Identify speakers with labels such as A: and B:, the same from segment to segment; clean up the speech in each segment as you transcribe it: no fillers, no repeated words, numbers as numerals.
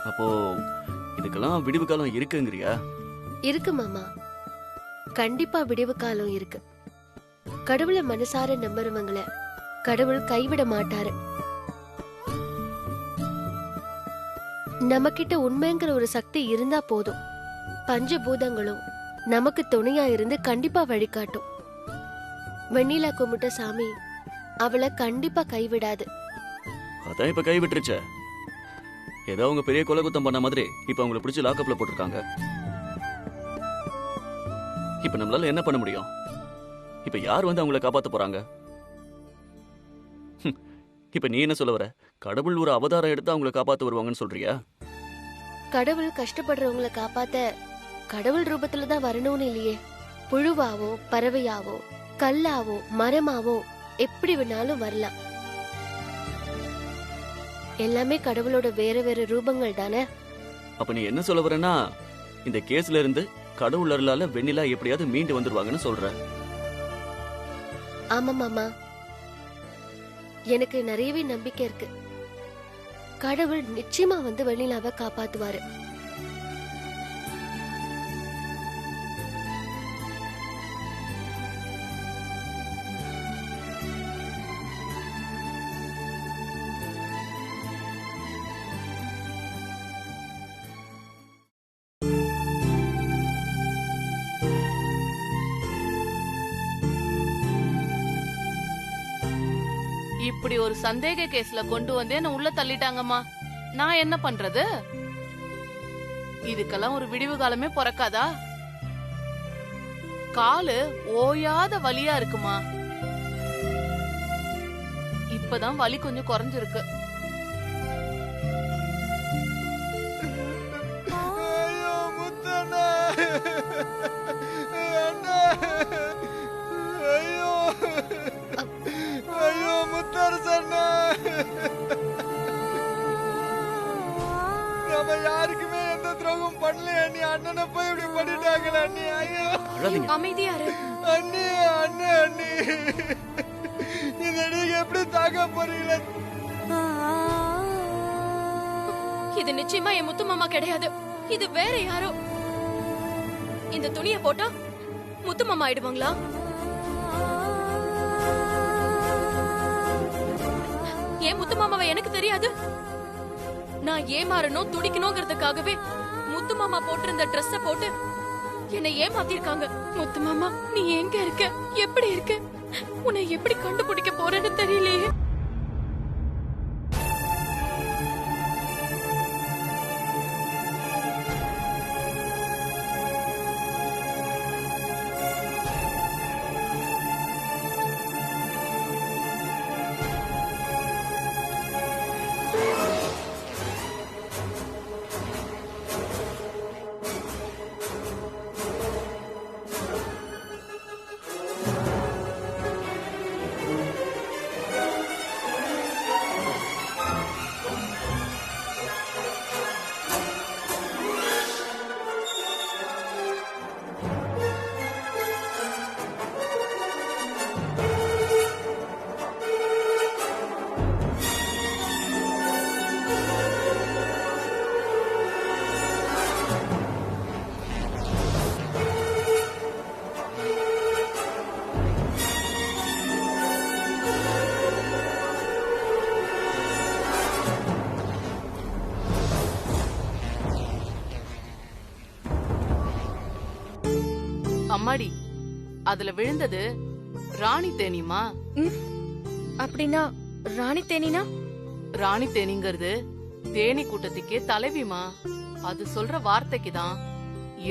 A: அப்போ இதுக்கெல்லாம் விடிவு காலம் இருக்குங்கிறியா?
B: இருக்கு மாமா, கண்டிப்பா விடிவு காலம் இருக்கு. கடவுளை மனசார நம்புறவங்கள கடவுள் கைவிட மாட்டாரு. நம்ம கிட்ட உண்மைங்கிற ஒரு சக்தி இருந்தா போதும், பஞ்சபூதங்களும் நமக்கு துணையா இருந்து கண்டிப்பா வழிகாட்டும். வெண்ணிலா கும்பிட்ட சாமி அவளை கண்டிப்பா கைவிடாது.
A: அதான் இப்ப கைவிட்டுருச்ச. ஏதோ அவங்க பெரிய கொலை குத்தம் பண்ண மாதிரி இப்ப அவங்களை பிடிச்சு லாக்அப்ல போட்டிருக்காங்க. இப்ப நம்மளால என்ன பண்ண முடியும்? இப்ப யார் வந்து அவங்களை காப்பாத்த போறாங்க? இப்ப நீ என்ன சொல்ல வர? கடவுள் ஒரு அவதாரம் எடுத்து அவங்களை காப்பாத்த வருவாங்கன்னு சொல்றியா?
B: கடவுள் கஷ்டப்படுறவங்களை காப்பாத்த கடவுள் ரூபத்துல தான் வரணும்னு இல்லையே. புழுவாவோ பறவையாவோ கல்லாவோ மரமாவோ எப்படி வேணாலும் வரலாம். எல்லாமே கடவுளோட வேற வேற ரூபங்கள் தானே.
A: அப்ப நீ என்ன சொல்ல வரனா, இந்த கேஸ்ல இருந்து கடவுள் அருளால வெண்ணிலா எப்படியாவது மீண்டு வந்துருவாங்கன்னு சொல்ற?
B: ஆமா மாமா, எனக்கு நிறையவே நம்பிக்கை இருக்கு. கடவுள் நிச்சயமா வந்து வெண்ணிலாவை காப்பாத்துவாரு.
C: இப்படி ஒரு சந்தேக கேஸ்ல கொண்டு வந்தே என்ன உள்ள தள்ளிட்டாங்கம்மா. நான் என்ன பண்றது? இதுக்கெல்லாம் ஒரு விடிவு காலமே பிறக்காதா? காலு ஓயாத வலியா இருக்குமா. இப்பதான் வலி கொஞ்சம் குறைஞ்சிருக்கு.
D: நம்ம யாருக்குமே எந்த துரோகம் பண்ணல அண்ணி. அண்ணனை போய் இப்படி பண்ணிட்டாங்களே அண்ணி. ஐயோ
B: அமைதியாரு
D: அண்ணி. அண்ணே அண்ணி, இத நீங்க எப்படி தாங்க போறீங்களே?
E: இது நிச்சயமா என் முத்து மாமா கிடையாது. இது வேற யாரோ. இந்த துணியை போட்டா முத்து மாமா ஆயிடுவாங்களா? ஏன் முத்து மாமாவை எனக்கு தெரியாது. நான் ஏமாறணும் துடிக்கணுங்கிறதுக்காகவே முத்து மாமா போட்டிருந்த ட்ரெஸ்ஸ போட்டு என்னை ஏமாத்திருக்காங்க. முத்து மாமா நீ எங்க இருக்க, எப்படி இருக்க, உன்னை எப்படி கண்டுபிடிக்க போறேன்னு தெரியலையே.
C: அம்மாடி, அதுல விழுந்தது ராணி தேனிமா.
E: அப்படின்னா ராணி தேனினா?
C: ராணி தேனிங்கிறது தேனி கூட்டத்துக்கே தலைவிமா. அது சொல்ற வார்த்தைக்கு தான்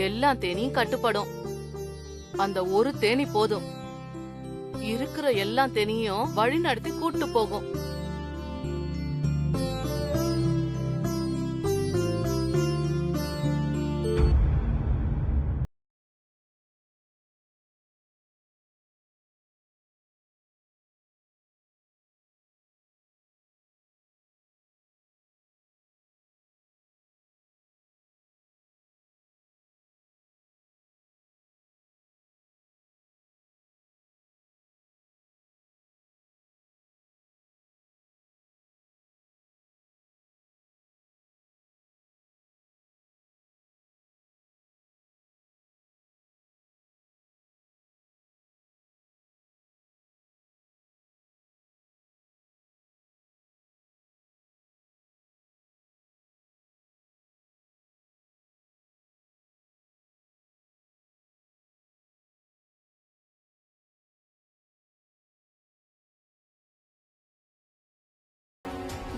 C: எல்லா தேனியும் கட்டுப்படும். அந்த ஒரு தேனி போதும், இருக்கிற எல்லா தேனியும் வழி நடத்தி கூட்டு போகும்.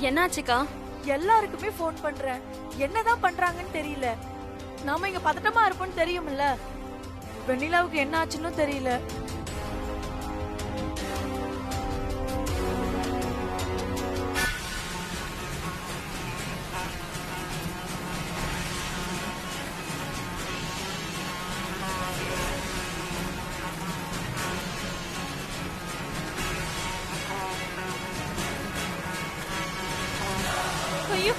E: என்னாச்சுக்கா?
F: எல்லாருக்குமே ஃபோன் பண்றேன், என்னதான் பண்றாங்கன்னு தெரியல. நாம இங்க பதட்டமா இருப்போம்னு தெரியும்ல. வெண்ணிலாவுக்கு என்ன ஆச்சுன்னு தெரியல.
E: ஐயோ,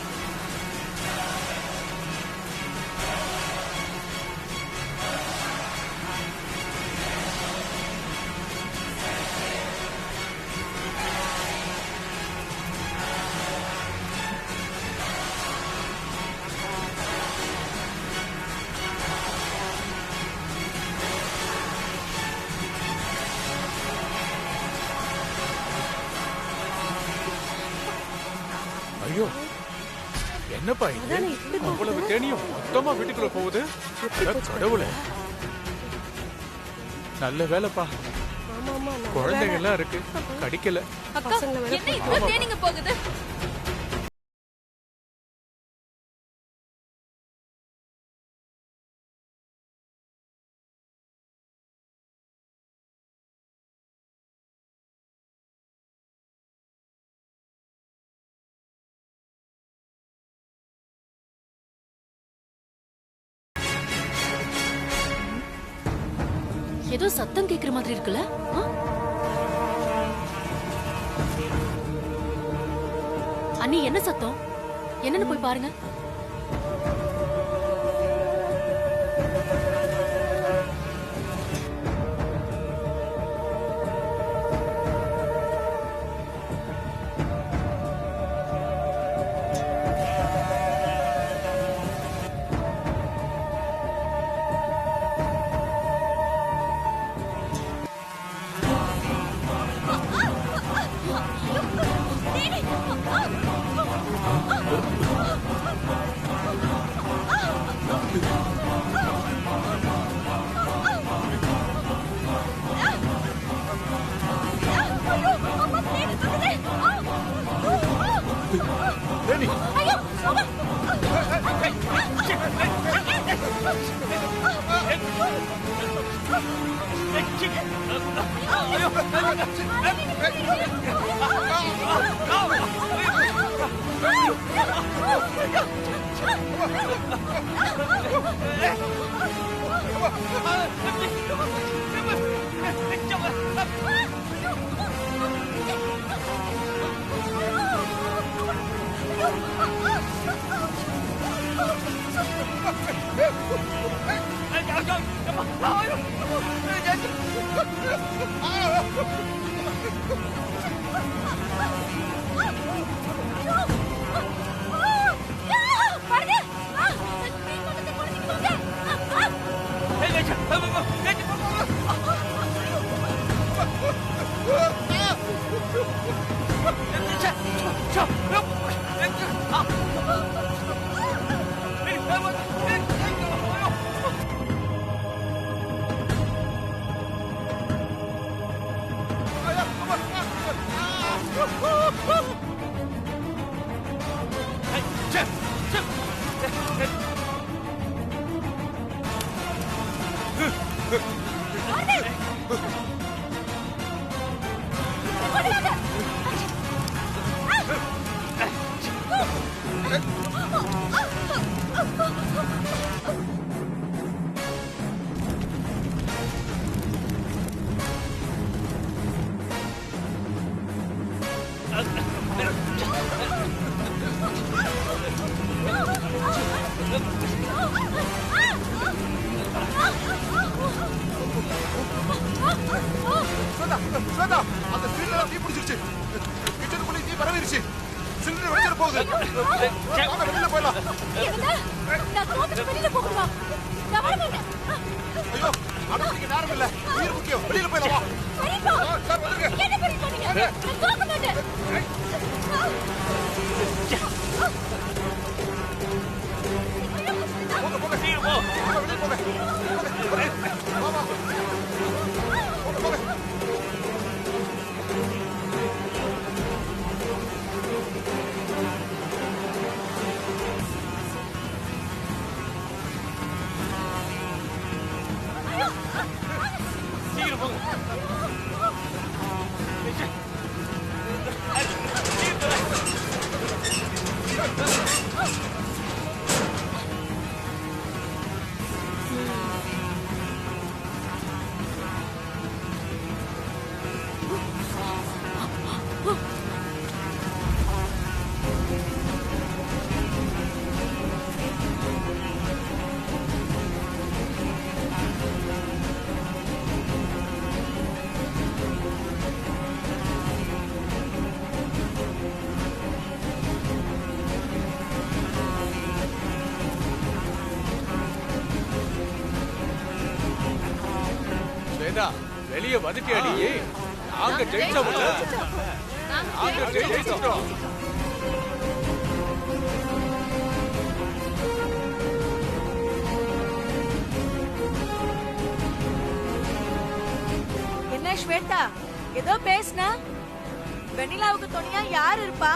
G: ஐயோ, என்னப்பா இது? அவ்வளவு தேனியும் மொத்தமா வீட்டுக்குள்ள போகுது. அட கடவுளே, நல்ல வேலைப்பா, குழந்தைங்க எல்லாம் இருக்கு, கடிக்கல.
E: அக்கா, என்ன இவ்வளவு தேனிங்க போகுது? ஏதோ சத்தம் கேக்குற மாதிரி இருக்குல்ல? அண்ணி, என்ன சத்தம்? என்னன்னு போய் பாருங்க.
D: ஸ்வேதா, அந்த சிலிண்டர் தீ பிடிச்சிருச்சு. கிச்சனுக்குள்ள தீ பரவிருச்சு. சிலிண்டர் வெடிச்சிட போகுது. வாங்க, வெளியில போயிடலாம். ஐயோ, அடுத்து நேரம் இல்ல, உயிர் முக்கியம். வெளியில போயிடலாம். சார், வந்துருங்க. போங்க, போங்க, வெளியில போங்க. வாமா, போங்க, போங்க.
G: ஏண்டா வெளிய வந்துட்டியாடி? நாங்க ஜெயிச்சோம். நாங்க ஜெயிச்சிட்டோம்.
F: என்ன ஸ்வேதா ஏதோ பேசுன? வெண்ணிலாவுக்கு துணையா யார் இருப்பா?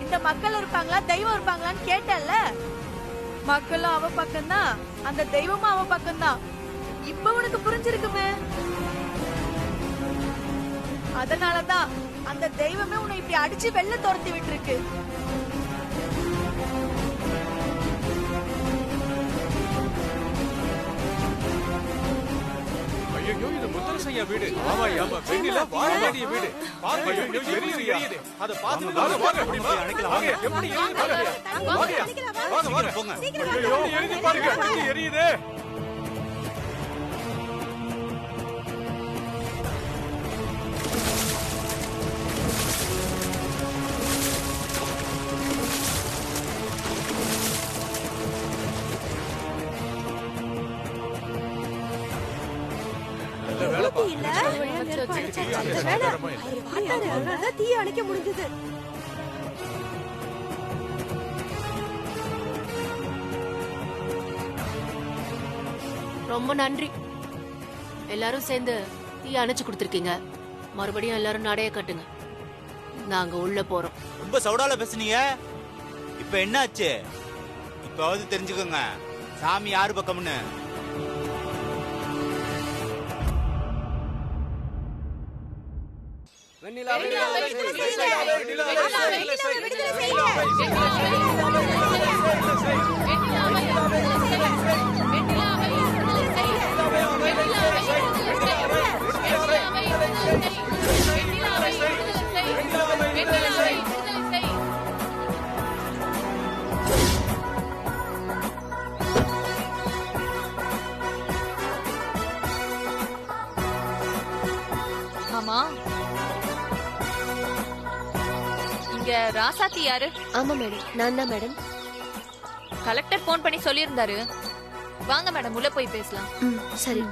F: இந்த மக்கள் இருப்பாங்களா தெய்வம் இருப்பாங்களான்னு கேட்டல்ல. மக்களும் அவ பக்கம்தான், அந்த தெய்வமும் அவ பக்கம்தான். இப்ப உனக்கு புரிஞ்சிருக்குமே. அதனாலதான் அந்த தெய்வமே உன்னை இப்படி அடிச்சு வெளில துரத்தி விட்டுருக்கு.
G: ஐயோ இது முத்தரசையா வீடு. ஆமா ஆமா வெண்ணிலா வாழ வேண்டிய வீடு. பாருங்க ஐயோ எரியுது. அத பாத்து வாங்க வாங்க எப்படி வாங்க எப்படி எரியுது பாருங்க. வாங்க வாங்க போங்க. ஐயோ எரியுது பாருங்க. எரியுது.
F: தீய அணைக்க முடிஞ்சது.
H: ரொம்ப நன்றி. எல்லாரும் சேர்ந்து தீ அணைச்சு கொடுத்துருக்கீங்க. மறுபடியும் எல்லாரும் நடைய கட்டுங்க. நாங்க உள்ள போறோம்.
I: ரொம்ப சவுடால பேசுனீங்க. இப்ப என்னாச்சு? இப்பவாவது தெரிஞ்சுக்கோங்க சாமி யாரு பக்கம்னு.
E: ஆமா, இங்க ராசாத்தி யாரு?
B: ஆமா மேடம், நான் தான் மேடம்.
E: கலெக்டர் போன் பண்ணி சொல்லியிருந்தாரு. வாங்க மேடம், உள்ள போய் பேசலாம்.
B: சரி.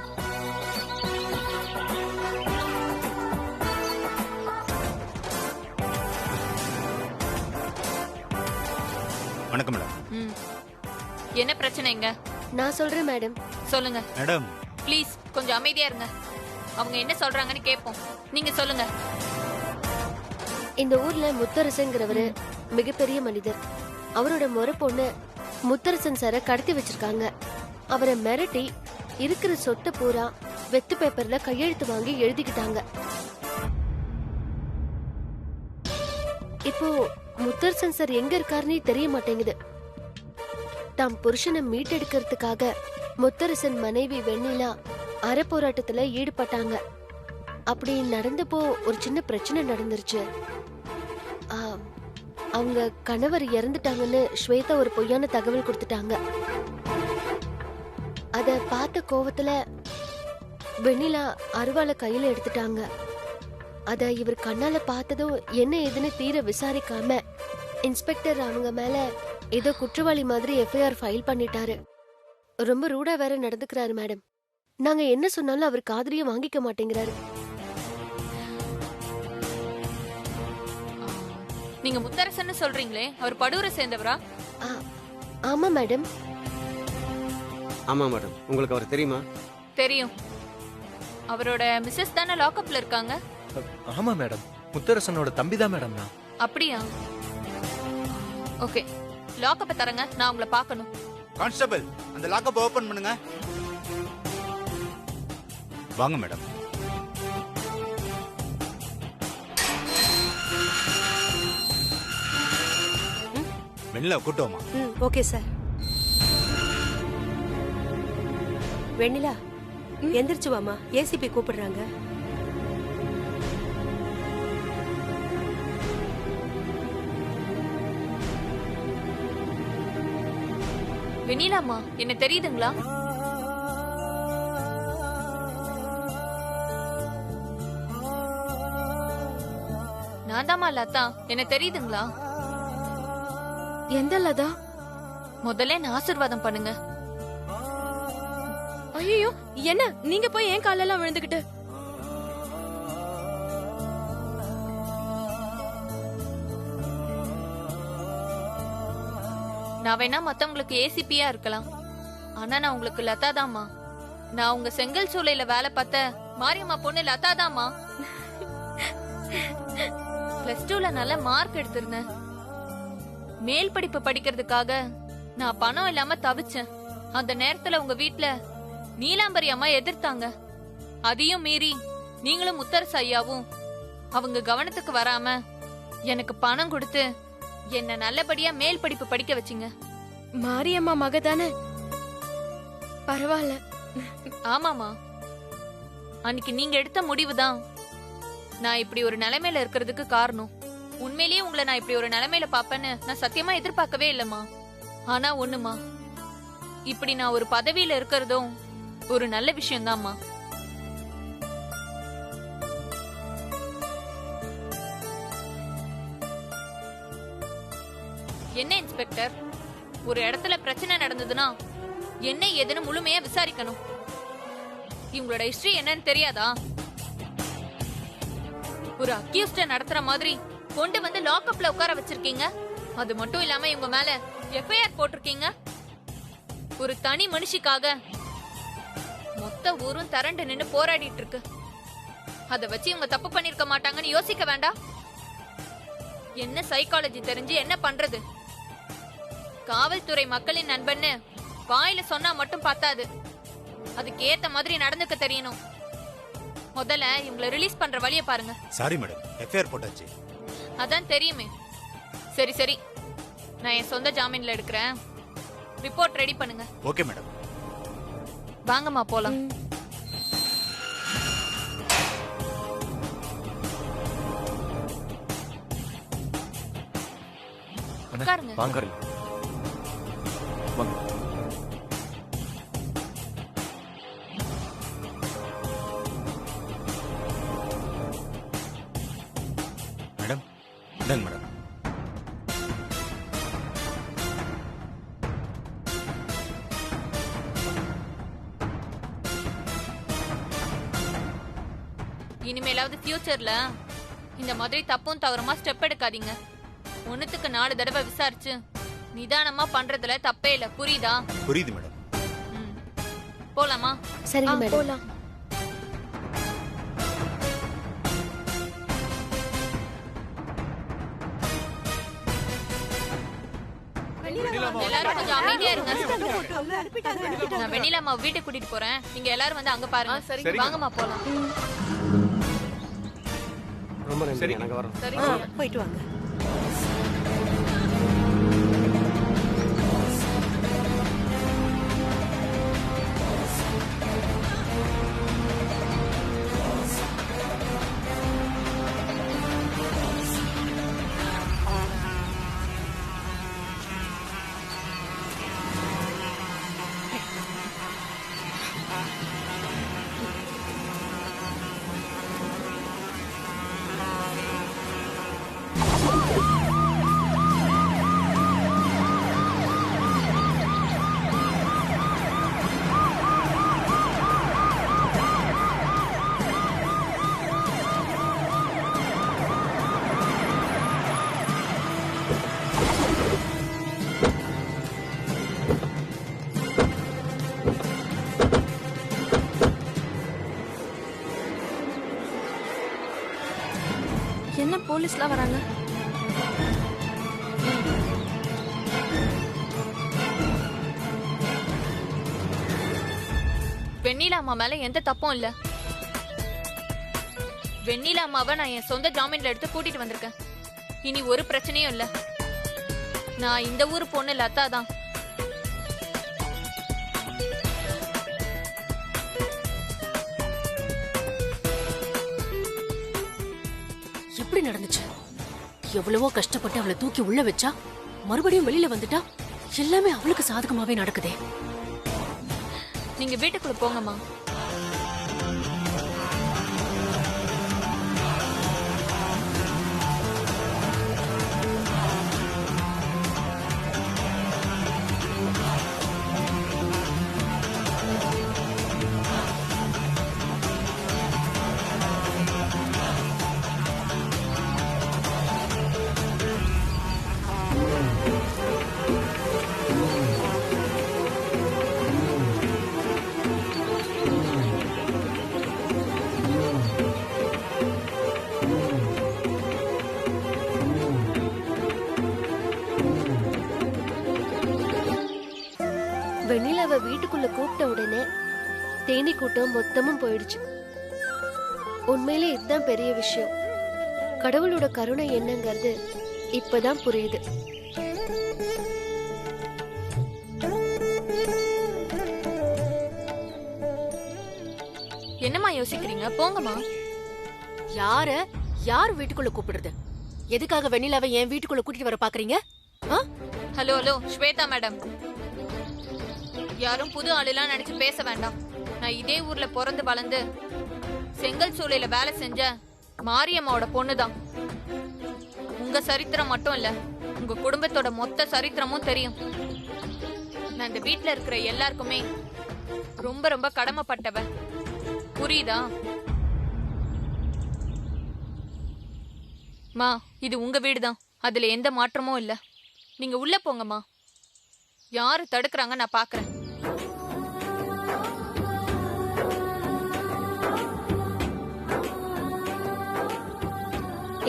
I: வணக்கம் மேடம்.
E: என்ன பிரச்சனைங்க?
B: நான் சொல்றேன் மேடம்.
E: சொல்லுங்க
I: மேடம்.
E: ப்ளீஸ் கொஞ்சம் அமைதியா இருங்க. அவங்க என்ன சொல்றாங்கன்னு கேட்போம். நீங்க சொல்லுங்க.
B: இந்த ஊர்ல முத்தரசன்கிறவரு மிகப்பெரிய மனிதர். அவரோட முறை பொண்ணு முத்தரசன் சார கடத்தி வச்சிருக்காங்க. அவரை மிரட்டி இருக்கிற சொத்தை பூரா வெத்து பேப்பர்ல கையெழுத்து வாங்கி எழுதிக்கிட்டாங்க. இப்போ முத்தரசன் சார் எங்க இருக்காருன்னு தெரிய மாட்டேங்குது. தாம் புருஷனை மீட்டெடுக்கிறதுக்காக முத்தரசன் மனைவி வெண்ணிலா அறப்போராட்டத்துல ஈடுபட்டாங்க. அப்படி நடந்தப்போ ஒரு சின்ன பிரச்சனை நடந்துருச்சு. அவங்க கணவர் இறந்துட்டாங்கன்னு ஸ்வேதா ஒரு பொய்யான தகவல் கொடுத்துட்டாங்க. அத பார்த்த கோவத்துல வெண்ணிலா அருவாளை கையில எடுத்துட்டாங்க. அத இவர் கண்ணால பார்த்ததும் என்ன ஏதுன்னு தீர விசாரிக்காம இன்ஸ்பெக்டர் அவங்க மேல ஏதோ குற்றவாளி மாதிரி எஃப்ஐஆர் ஃபைல் பண்ணிட்டாரு. ரொம்ப ரூடா வேற நடந்துக்கிறாரு மேடம். நாங்க என்ன சொன்னாலும் அவர் காதுலயே வாங்கிக்க மாட்டேங்கிறாரு.
E: நீங்க முத்தரசன் சொல்றீங்களே, அவர் படூரை சேர்ந்தவரா?
B: ஆமா மேடம்.
J: ஆமா மேடம். உங்களுக்கு அவர் தெரியுமா?
E: தெரியும். அவரோட மிஸ்ஸஸ் தானே லாக்அப்ல இருக்காங்க.
K: ஆமா மேடம், முத்தரசனோட தம்பி தான் மேடம் நான்.
E: அப்படியா? ஓகே, லாக்அப்பை தரங்க, நான் உங்களை பார்க்கணும்.
I: கான்ஸ்டபிள், அந்த லாக்கப் ஓபன் பண்ணுங்க. வாங்க மேடம். வெண்ணிலா கூட்டோமா?
F: Okay sir. வெண்ணிலா எந்திரிச்சு வாமா, ஏசிபி கூப்பிடுறாங்க.
E: வெண்ணிலாமா, என்ன தெரியுதுங்களா? நான் தாமா லதா, என்ன தெரியுதுங்களா?
F: எந்த லதா?
E: முதல்ல என்ன ஆசீர்வாதம் பண்ணுங்க.
F: ஐயோ, என்ன நீங்க போய் ஏன் காலெல்லாம் விழுந்துகிட்டு?
E: நான் வேணா மத்தவங்களுக்கு ஏசிபியா இருக்கலாம், ஆனா நான் உங்களுக்கு லதா தாம்மா. நான் உங்க செங்கல் சூளையில வேலை பார்த்த மாரியம்மா பொண்ணு லதா தாம்மா. +2ல நல்ல மார்க் எடுத்திருந்தேன். மேல் படிப்பு படிக்கிறதுக்காக நான் பணம் இல்லாம தவிச்சேன். அந்த நேரத்துல உங்க வீட்ல நீலாம்பரி அம்மா எதிர்த்தாங்க. அதையும் மீறி நீங்களும் முத்தரசு ஐயாவும் அவங்க கவனத்துக்கு வராம எனக்கு பணம் கொடுத்து என்ன நல்லபடியா மேல் படிப்பு படிக்க வச்சிங்க.
B: மாரியம்மா மக தானே, பரவாயில்ல.
E: ஆமாமா, அன்னைக்கு நீங்க எடுத்த முடிவுதான் நான் இப்படி ஒரு நிலைமையில இருக்கிறதுக்கு காரணம். உண்மையிலேயே உங்களை நான் இப்படி ஒரு நிலைமையில பாப்பேன்னு நான் சத்தியமா எதிர்பார்க்கவே இல்லம்மா. ஆனா ஒண்ணுமா, இப்படி நான் ஒரு பதவியில இருக்கிறதும் ஒரு நல்ல விஷயம்தாம்மா. என்ன இன்ஸ்பெக்டர், ஒரு இடத்துல பிரச்சனை நடந்ததுன்னா என்ன ஏதுன்னு முழுமையா விசாரிக்கணும். இவங்களோட ஹிஸ்டரி என்னன்னு தெரியாதா? ஒரு அக்யூஸ்ட நடத்துற மாதிரி கொண்டு வந்து லாக்அப்ல உட்கார வச்சிருக்கீங்க. அது மட்டும் இல்லாம இவங்க மேல எஃப்ஐஆர் போட்டிருக்கீங்க. ஒரு தனி மனுஷிக்காக மொத்த ஊரும் திரண்டு நின்னு போராடிட்டு இருக்கு. அத வச்சு இவங்க தப்பு பண்ணிருக்க மாட்டாங்கன்னு யோசிக்க வேண்டாம்? என்ன சைக்காலஜி தெரிஞ்சு என்ன பண்றது? காவல்துறை மக்களின் நண்பன்னு வாயில சொன்னா மட்டும் பார்த்தாது, அதுக்கு ஏத்த மாதிரி நடந்துக்க தெரியணும். முதல்ல இவங்களை ரிலீஸ் பண்ற வழிய பாருங்க.
I: சாரி மேடம், எஃப்ஐஆர் போட்டாச்சு.
E: அதான் தெரியுமே. சரி சரி, நான் என் சொந்த ஜாமீன்ல எடுக்கிறேன். ரிப்போர்ட் ரெடி பண்ணுங்க.
I: Okay madam.
E: வாங்கம்மா போலாம். உட்காருங்க.
A: வாங்க வாங்க.
I: மேடம் இந்தாங்க மேடம்.
E: இனிமேலாவது ஃபியூச்சர்ல இந்த மாதிரி தப்பும் தவறுமா ஸ்டெப் எடுக்காதீங்க. 1க்கு 4 தடவை விசாரிச்சு நிதானமா பண்றதுல தப்பே இல்ல, புரியுதா?
I: புரியுது மேடம்.
E: போலாமா?
B: சரிங்க மேடம், போலாம்.
E: எல்லாரும் கொஞ்சம் அமைதியா இருங்க. நான் வெண்ணிலாமா வீட்டுக்கு கூட்டிட்டு போறேன். நீங்க எல்லாரும் வந்து அங்க பாருங்க. வாங்கம்மா போலாம்.
J: ரொம்ப நன்றி, நாங்க வரோம்.
F: போயிட்டு வாங்க.
B: என்ன போலீஸ்லாம் வராங்க?
E: வெண்ணிலா அம்மா மேல எந்த தப்பும் இல்ல. வெண்ணிலா அம்மாவை நான் என் சொந்த ஜாமீன்ல எடுத்து கூட்டிட்டு வந்திருக்கேன். இனி ஒரு பிரச்சனையும் இல்ல. நான் இந்த ஊர் பொண்ணு லதா தான்.
H: எப்படி நடந்துச்சு? எவ்வளவோ கஷ்டப்பட்டு அவளை தூக்கி உள்ள வச்சா மறுபடியும் வெளியில வந்துட்டா எல்லாமே அவளுக்கு சாதகமாவே நடக்குதே.
E: நீங்க வீட்டுக்குள்ள போங்கம்மா.
B: வெண்ணிலாவை வீட்டுக்குள்ள கூப்பிட்ட உடனே தேனி கூட்டம் மொத்தமும் போயிடுச்சு. உண்மையிலே இதுதான் பெரிய விஷயம். கடவுளோட கருணை என்னங்கிறது இப்பதான் புரியுது.
E: என்னம்மா யோசிக்கிறீங்க? போங்கம்மா.
H: யார் வீட்டுக்குள்ள கூப்பிடுறது? எதுக்காக வெண்ணிலாவை என் வீட்டுக்குள்ள கூட்டிட்டு வர பாக்குறீங்க?
E: ஹலோ ஹலோ ஸ்வேதா மேடம், யாரும் புது ஆளுலாம் நினைச்சு பேச வேண்டாம். நான் இதே ஊர்ல பிறந்து வளர்ந்து செங்கல் சூளையில வேலை செஞ்ச மாரியம்மாவோட பொண்ணுதான். உங்க சரித்திரம் மட்டும் இல்ல, உங்க குடும்பத்தோட மொத்த சரித்திரமும் தெரியும். நான் இந்த வீட்டுல இருக்கிற எல்லாருக்குமே ரொம்ப ரொம்ப கடமைப்பட்டவ. புரியுதா? மா, இது உங்க வீடுதான், அதுல எந்த மாற்றமும் இல்ல. நீங்க உள்ள போங்கம்மா. யாரு தடுக்கிறாங்க நான் பாக்குறேன்.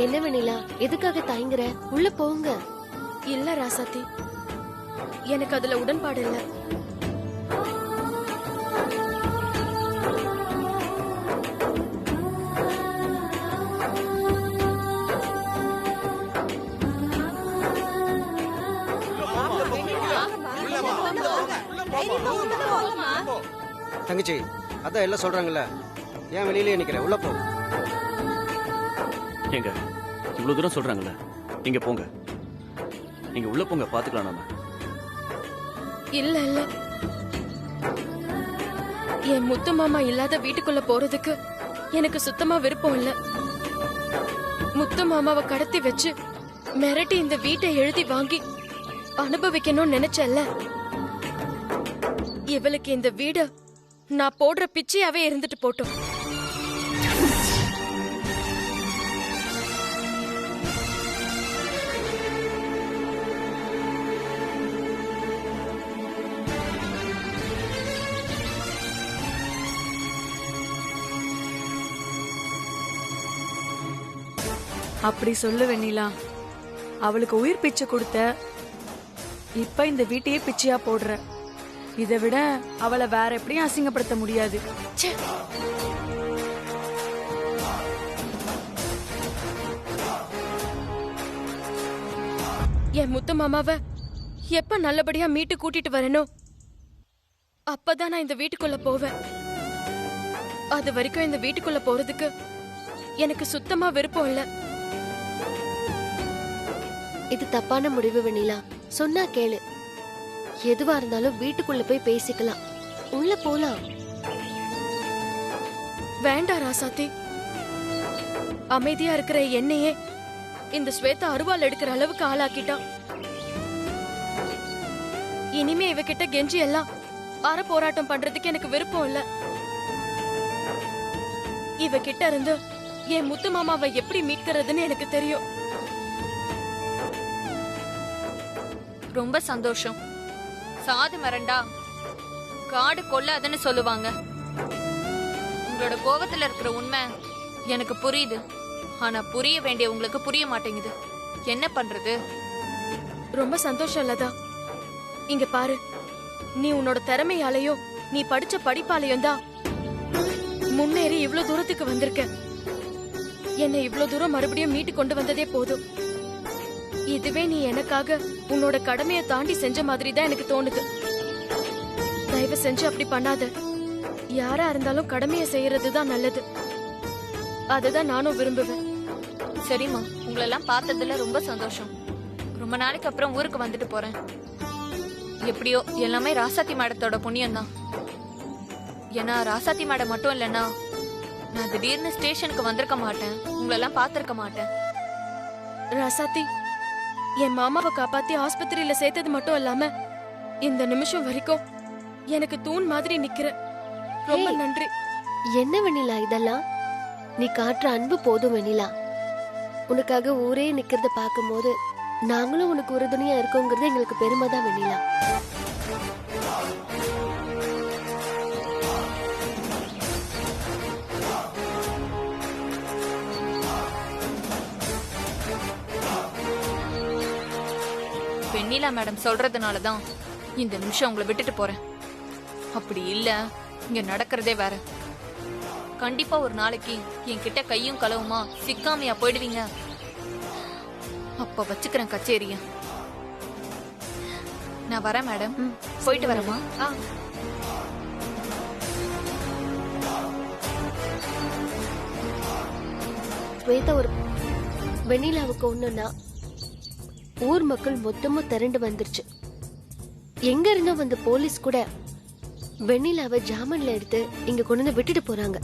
B: என்ன வெண்ணிலா, எதுக்காக தயங்குற? உள்ள போங்க.
E: இல்ல ராசாத்தி, எனக்கு அதுல உடன்பாடு இல்ல.
J: தங்கச்சி, அதான் எல்லாம் சொல்றாங்கல்ல, ஏன் வெளியிலே நிக்கிற? உள்ள போ.
A: ஏங்க இவ்வளவு தூரம் சொல்றாங்கல்ல, நீங்க போங்க. நீங்க உள்ள போங்க, பாத்துக்கலாம் நாம.
E: இல்ல இல்ல, என் முத்து மாமா இல்லாத வீட்டுக்குள்ள போறதுக்கு எனக்கு சுத்தமா விருப்பம் இல்ல. முத்து மாமாவை கடத்தி வச்சு மிரட்டி இந்த வீட்டை எழுதி வாங்கி அனுபவிக்கணும்னு நினைச்சல்ல. இவளுக்கு இந்த வீடு நான் போடுற பிச்சையாவே இருந்துட்டு போட்டோம்.
F: அப்படி சொல்லு வெண்ணிலா. அவளுக்கு உயிர் பிச்சை கொடுத்த, இப்ப இந்த வீட்டையே பிச்சையா போடுற. இதை விட அவளை வேற எப்படியும் அசிங்கப்படுத்த முடியாது.
E: என் முத்து மாமாவை எப்ப நல்லபடியா மீட்டு கூட்டிட்டு வரணும், அப்பதான் நான் இந்த வீட்டுக்குள்ள போவேன். அது வரைக்கும் இந்த வீட்டுக்குள்ள போறதுக்கு எனக்கு சுத்தமா விருப்பம் இல்ல.
B: இது தப்பான முடிவு வெண்ணிலா. சொன்னா கேளு. எதுவா இருந்தாலும் வீட்டுக்குள்ள போய் பேசிக்கலாம். உள்ள போலாம்.
E: வேண்டாம் ராசாத்தி, அமைதியா இருக்கிற என்னையே இந்த ஸ்வேதா அருவாள் எடுக்கிற அளவுக்கு ஆளாக்கிட்டான். இனிமே இவகிட்ட கெஞ்சி எல்லாம் அற போராட்டம் பண்றதுக்கு எனக்கு விருப்பம் இல்ல. இவகிட்ட இருந்து என் முத்து மாமாவை எப்படி மீட்கிறதுன்னு எனக்கு தெரியும். ரொம்ப சந்தோஷம். சாது மரண்டா காடு கொள்ளாதுன்னு சொல்லுவாங்க. உங்களோட கோபத்துல இருக்கிற உண்மை எனக்கு புரியுது. ஆனா புரிய வேண்டிய உங்களுக்கு புரிய மாட்டேங்குது. என்ன பண்றது? ரொம்ப சந்தோஷம் இல்லதா. இங்க பாரு, நீ உன்னோட திறமையாலையும் நீ படிச்ச படிப்பாலையும் தான் முன்னேறி இவ்வளவு தூரத்துக்கு வந்திருக்க. என்னை இவ்வளவு தூரம் மறுபடியும் மீட்டு கொண்டு வந்ததே போதும். இதுவே நீ எனக்காக உன்னோட கடமையை தாண்டி செஞ்ச மாதிரி தான் எனக்கு தோணுது. தயவு செஞ்சு அப்படி பண்ணாத. யாரா இருந்தாலும் கடமையை செய்யறதுதான் நல்லது. அதுதான் நானும் விரும்புவேன். சரிம்மா, உங்களெல்லாம் பார்த்ததுல ரொம்ப சந்தோஷம். ரொம்ப நாளைக்கு அப்புறம் ஊருக்கு வந்துட்டு போறேன். எப்படியோ எல்லாமே ராசாத்தி மேடத்தோட புண்ணியம் தான். ஏன்னா ராசாத்தி மேடம் மட்டும் இல்லைன்னா நான் திடீர்னு ஸ்டேஷனுக்கு வந்திருக்க மாட்டேன், உங்களெல்லாம் பார்த்திருக்க மாட்டேன். ராசாத்தி, என் மாமாவை காப்பாத்தி ஆஸ்பத்திரியில சேர்த்தது மட்டும் இல்லாம இந்த நிமிஷம் வரைக்கும் எனக்கு தூண் மாதிரி நிக்கிற. ரொம்ப நன்றி.
B: என்ன வெண்ணிலா இதெல்லாம்? நீ காட்டுற அன்பு போதும் வெண்ணிலா. உனக்காக ஊரே நிக்கிறத பார்க்கும்போது நாங்களும் உனக்கு உறுதுணையா இருக்கோங்கிறது எங்களுக்கு பெருமை தான் வெண்ணிலா.
E: வெண்ணிலா மேடம் சொல்றதுனாலதான் இந்த நிமிஷம் உங்களை விட்டுட்டு போறேன். அப்படி இல்ல இங்க நடக்கிறதே வேற. கண்டிப்பா ஒரு நாளைக்கு என்கிட்ட கையும் களவுமா சிக்காமையா போயிடுவீங்க. அப்ப வச்சுக்கிறேன் கச்சேரிய. நான் வரேன் மேடம். போயிட்டு வரேமா?
B: ஸ்வேதா ஒரு வெண்ணிலாவுக்கு ஒண்ணுன்னா ஊர் மக்கள் மொத்தமும் திரண்டு வந்துருச்சு. எங்க இருந்தோ வந்த போலீஸ் கூட வெண்ணிலாவை ஜாமீன்ல எடுத்து இங்க கொண்டு வந்து விட்டுட்டு போறாங்க.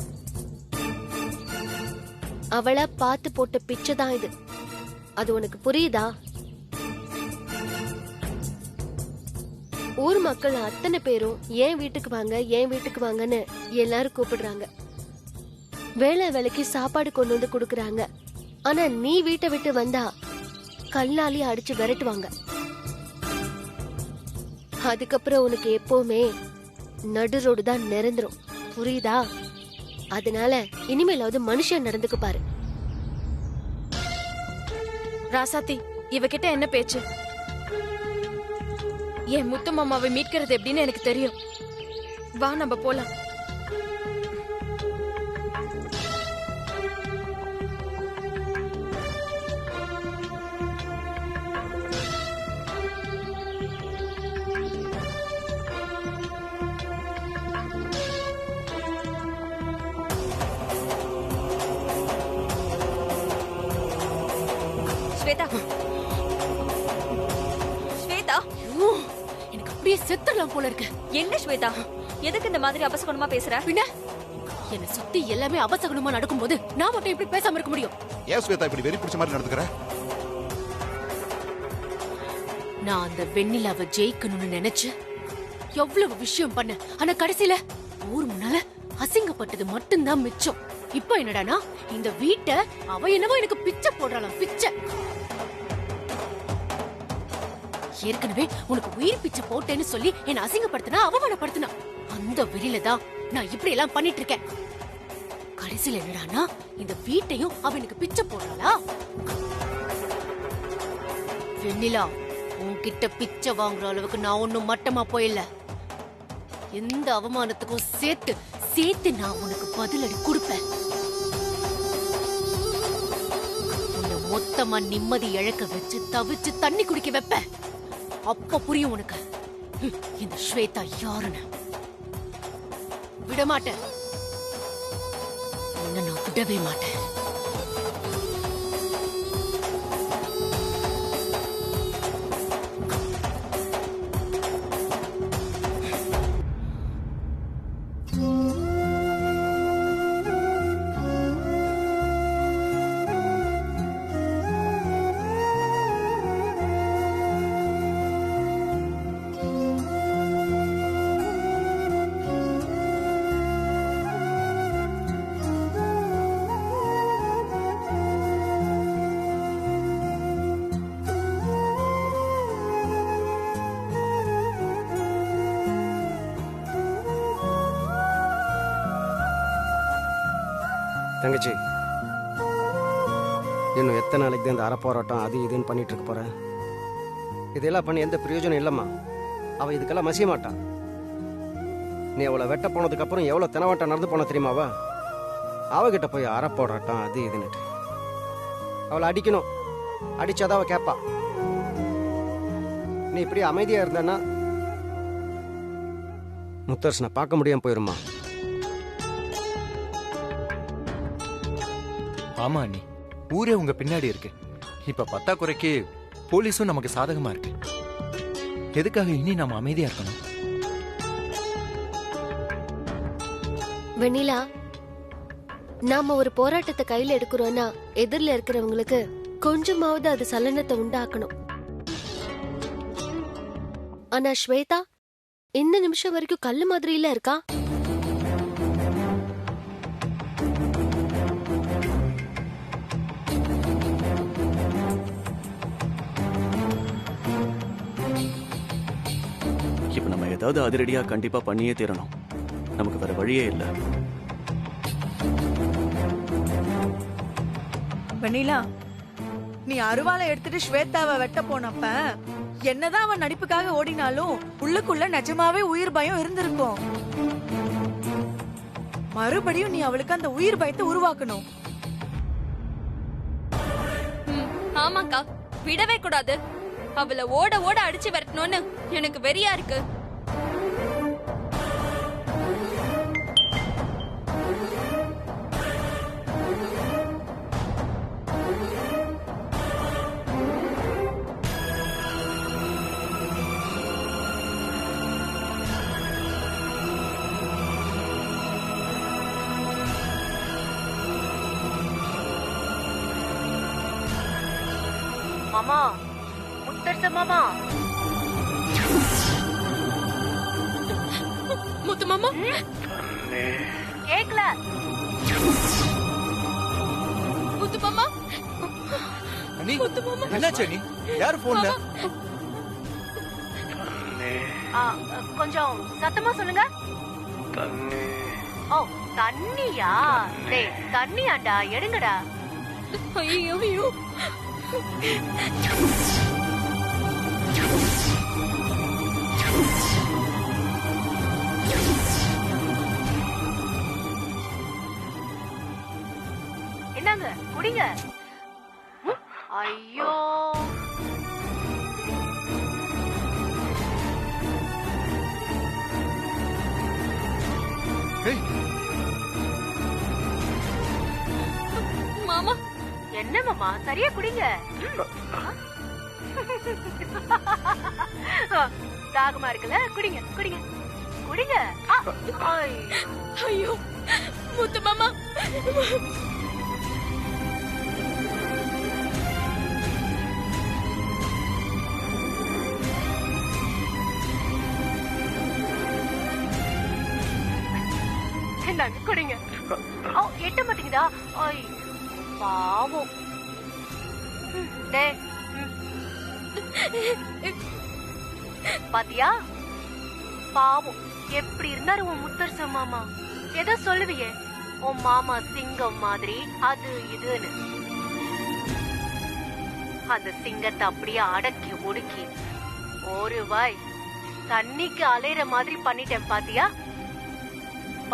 B: அவளை பார்த்து போட்ட பிச்சை தான் இது. அது உனக்கு புரியுதா? ஊர் மக்கள் அத்தனை பேரும் ஏன் வீட்டுக்கு வாங்க ஏன் வீட்டுக்கு வாங்கன்னு எல்லாரும் கூப்பிடுறாங்க. வேளை வேலைக்கு சாப்பாடு கொண்டு வந்து குடுக்கறாங்க. ஆனா நீ வீட்டை விட்டு வந்தா கல்லாலி அடிச்சு விரட்டுவாங்க. அதுக்கப்புறம் உனக்கு எப்பவுமே நடு ரோடு தான் நிரந்தரும். புரியுதா? அதனால இனிமேலாவது மனுஷன் நடந்துக்கு பாரு.
E: ராசாத்தி, இவகிட்ட என்ன பேச்சு? என் முத்து மாமாவை மீட்கிறது எப்படின்னு எனக்கு தெரியும். வா நம்ம போலாம்.
F: ஸ்வேதா, ஸ்வேதா,
H: எனக்கு அப்படியே செத்துடலாம் போல இருக்கு.
F: என்ன ஸ்வேதா, எதுக்கு இந்த மாதிரி அபசகுணமா பேசுற?
H: பின்ன என்ன சுத்தி எல்லாமே அபசகுணமா நடக்கும்போது நான் மட்டும் எப்படி பேசாம இருக்க முடியும்?
D: ஏன் ஸ்வேதா இப்படி வெறி பிடிச்ச மாதிரி நடந்துக்கிற?
H: நான் அந்த வெண்ணிலாவை ஜெயிக்கணும்னு நினைச்சு எவ்வளவு விஷயம் பண்ண. ஆனா கடைசியில ஊர் முன்னால அசிங்கப்பட்டது மட்டும்தான் மிச்சம். இப்ப என்னடானா இந்த வீட்டை அவ என்னவோ எனக்கு பிச்சை போடுறாளாம். பிச்சை. ஏற்கனவே உனக்கு உயிர் பிச்சை போட்டேன்னு சொல்லி என்ன அசிங்கப்படுத்தினா அவமானப்படுத்தினா. அந்த வெறியில தான் நான் இப்படி எல்லாம் பண்ணிட்டு இருக்கேன். கடைசியில என்னடானா இந்த வீட்டையும் அவ எனக்கு பிச்சை போடுறாளா? வெண்ணிலா, உன்கிட்ட பிச்சை வாங்குற அளவுக்கு நான் ஒன்னும் மட்டமா போயில்ல. எந்த அவமானத்துக்கும் சேர்த்து சேர்த்து நான் உனக்கு பதிலடி கொடுப்பேன். உன்னை மொத்தமா நிம்மதி இழக்க வச்சு தவிச்சு தண்ணி குடிக்க வைப்பேன். அப்ப புரியும் உனக்கு இந்த ஸ்வேதா யாருன்னு. விடமாட்டேன். உன்னை நான் விடவே மாட்டேன்.
J: தங்கச்சி, இன்னும் எத்தனை நாளைக்கு தான் இந்த அறப்போராட்டம் அது இதுன்னு பண்ணிட்டு இருக்க போறேன்? இதெல்லாம் பண்ணி எந்த பிரயோஜனம் இல்லைம்மா. அவள் இதுக்கெல்லாம் மசிய மாட்டான். நீ அவளை வெட்ட போனதுக்கு அப்புறம் எவ்வளோ தினவாட்டம் நடந்து போன தெரியுமாவா? அவகிட்ட போய் அறப்போராட்டம் அது இதுன்னுட்டு அவளை அடிக்கணும். அடிச்சாதான் அவள் கேட்பா. நீ இப்படி அமைதியாக இருந்தன்னா முத்தரசனை பார்க்க முடியாம போயிருமா?
K: ஆமா அண்ணி, ஊரே உங்க பின்னாடி இருக்கு. இப்ப பத்தாக்குறைக்கு போலீஸும் நமக்கு சாதகமா இருக்கு. எதுக்காக இனி நாம அமைதியா இருக்கணும்?
B: வெண்ணிலா, நாம ஒரு போராட்டத்தை கையில எடுக்கிறோம்னா எதிரில இருக்கிறவங்களுக்கு கொஞ்சமாவது அது சலனத்தை உண்டாக்கணும். ஆனா ஸ்வேதா இந்த நிமிஷம் வரைக்கும் கல்லு மாதிரி இல்ல இருக்கா.
A: இப்ப நம்ம ஏதாவது அதிரடியா கண்டிப்பா பண்ணியே தீரணும். நமக்கு வேற வழியே இல்ல.
F: வெண்ணிலா, நீ அருவாளை எடுத்துட்டு ஸ்வேதாவை வெட்ட போனப்ப என்னதான் அவன் நடிப்புக்காக ஓடினாலும் உள்ளுக்குள்ள நிஜமாவே உயிர் பயம் இருந்திருக்கும். மறுபடியும் நீ அவளுக்கு அந்த உயிர் பயத்தை உருவாக்கணும்.
E: ஆமாக்கா, விடவே கூடாது. அவளை ஓட ஓட அடிச்சு வரட்டணும்னு எனக்கு வெறியா இருக்கு.
H: மாமா, முத்தரச மாமா.
E: முத்து மாமா
H: கேக்கல.
E: முத்து மாமா,
K: அண்ணி,
E: முத்து மாமா.
K: என்னாச்சு அண்ணி? யார் போன்ல?
H: கொஞ்சம் சத்தமா சொல்லுங்க. ஓ, தண்ணியா? டேய், தண்ணியாண்டா, எடுங்கடா.
E: ஐயோ ஐயோ.
H: என்னங்க, குடிங்க. ஐயோ,
E: மாமா.
H: என்ன மாமா, சரியா குடிங்க. தாகமா இருக்குல்ல, குடிங்க குடிங்க குடிங்க.
E: ஐயோ முத்து மாமா.
H: என்னங்க குடிங்க. எட்ட மாட்டீங்கதா? பாவம். பாத்தியா, பாவம் எப்படி இருந்தாரு உன் முத்தரச மாமா. ஏதோ சொல்லுவியே, உன் மாமா சிங்கம் மாதிரி அது இதுன்னு. அந்த சிங்கத்தை அப்படியே அடக்கி ஒடுக்கி ஒரு வாய் தண்ணிக்கு அலையிற மாதிரி பண்ணிட்டேன் பாத்தியா.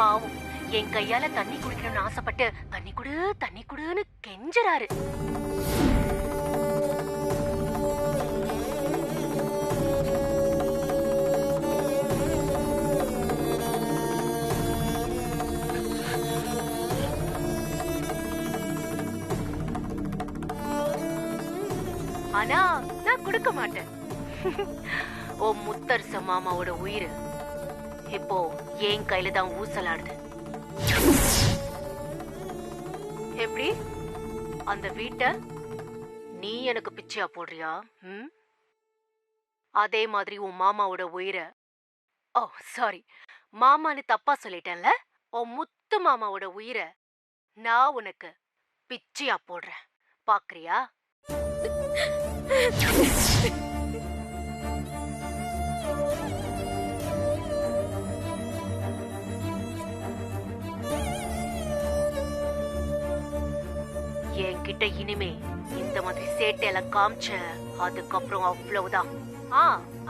H: பாவம், என் கையால தண்ணி குடிக்கணும்னு ஆசைப்பட்டு தண்ணி குடு தண்ணி குடுன்னு கெஞ்சறாரு. ஆனா நான் கொடுக்க மாட்டேன். ஓ முத்தரச மாமாவோட உயிர் இப்போ என் கையில தான் ஊசலாடுது. எப்படி அந்த வீட்டை நீ எனக்கு பிச்சையா போடுறியா? அதே மாதிரி உன் மாமாவோட உயிரை, ஓ சாரி, மாமான்னு தப்பா சொல்லிட்டேன்ல, உன் முத்து மாமாவோட உயிரை நான் உனக்கு பிச்சையா போடுறேன். பாக்குறியா? என்கிட்ட இனிமே இந்த மாதிரி சேட்டையெல்லாம் காமிச்ச, அதுக்கப்புறம் அவ்வளவுதான்.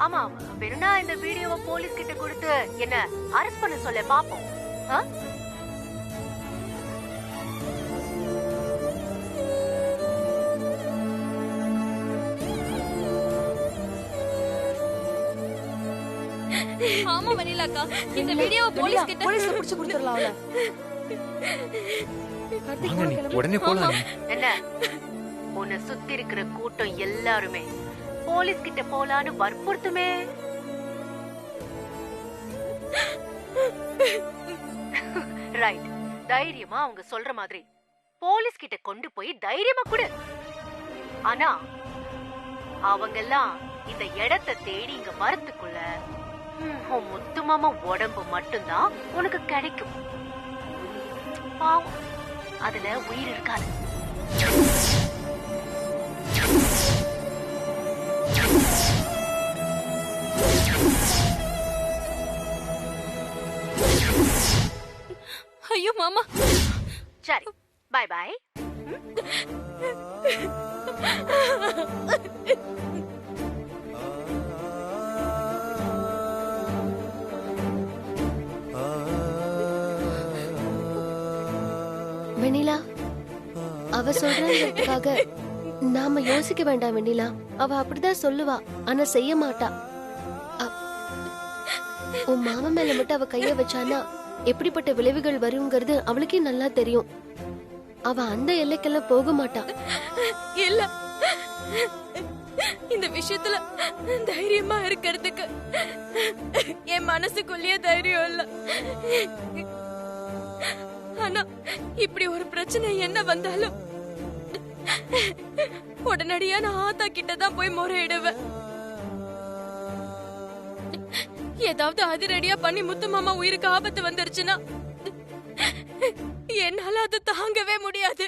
H: ஆமா, வேணும்னா இந்த வீடியோவை போலீஸ் கிட்ட கொடுத்து என்ன அரெஸ்ட் பண்ண சொல்ல பாப்போம்.
E: ஆமா வனிலாக்கா, இந்த வீடியோவை போலீஸ் கிட்ட
F: புடிச்சு கொடுத்துடலாம் அவளை.
K: உடனே போலாம்.
H: என்ன, உன்னை சுத்தி இருக்கிற கூட்டம் எல்லாருமே போலீஸ் கிட்ட போலான்னு வற்புறுத்துமே. ரைட், தைரியமா அவங்க சொல்ற மாதிரி போலீஸ் கிட்ட கொண்டு போய் தைரியமா கொடு. ஆனா அவங்க எல்லாம் இந்த இடத்தை தேடி இங்க வரத்துக்குள்ள உன் முத்து மாமா உடம்பு மட்டும்தான் உனக்கு கிடைக்கும். பாவம், அதுல உயிர் இருக்காது.
E: ஐயோ மாமா.
H: சரி, பாய் பாய்.
B: சொல்றதுக்காக நாம யோசிக்க வேண்டாம் வெண்ணிலா. அவ அப்படிதான் சொல்லுவா, ஆனா செய்ய மாட்டா. உன் மாமன் மேல மட்டும் அவ கைய வச்சானா எப்படிப்பட்ட விளைவுகள் வருங்கிறது அவளுக்கே நல்லா தெரியும். அவ அந்த எல்லைக்கெல்லாம் போக மாட்டா.
E: இல்ல, இந்த விஷயத்துல தைரியமா இருக்கிறதுக்கு என் மனசுக்குள்ளேயே தைரியம் இல்ல. ஆனா இப்படி ஒரு பிரச்சனை என்ன வந்தாலும் உடனடியா நான் ஆத்தா கிட்டதான் போய் முறையிடுவேன். ஏதாவது அதிரடியா பண்ணி முத்து மாமா உயிருக்கு ஆபத்து வந்துருச்சுன்னா என்னால அது தாங்கவே முடியாது.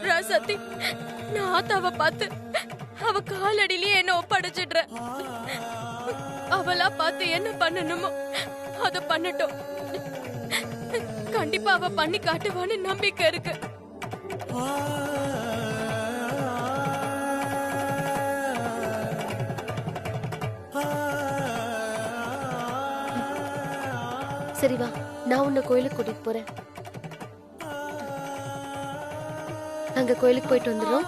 E: ராசாத்தி, நான் ஆத்தாவை பார்த்து அவ காலடியிலேயே என்ன ஒப்படைச்சிடுறேன். அவளா பார்த்து என்ன பண்ணணுமோ அத பண்ணட்டும். கண்டிப்பா அவ பண்ணி காட்டுவான்னு நம்பிக்கை இருக்கு.
B: சரி வா, நான் உன்னை கோயிலுக்கு கூட்டிட்டு போறேன். நாங்க கோயிலுக்கு போயிட்டு வந்துடுறோம்.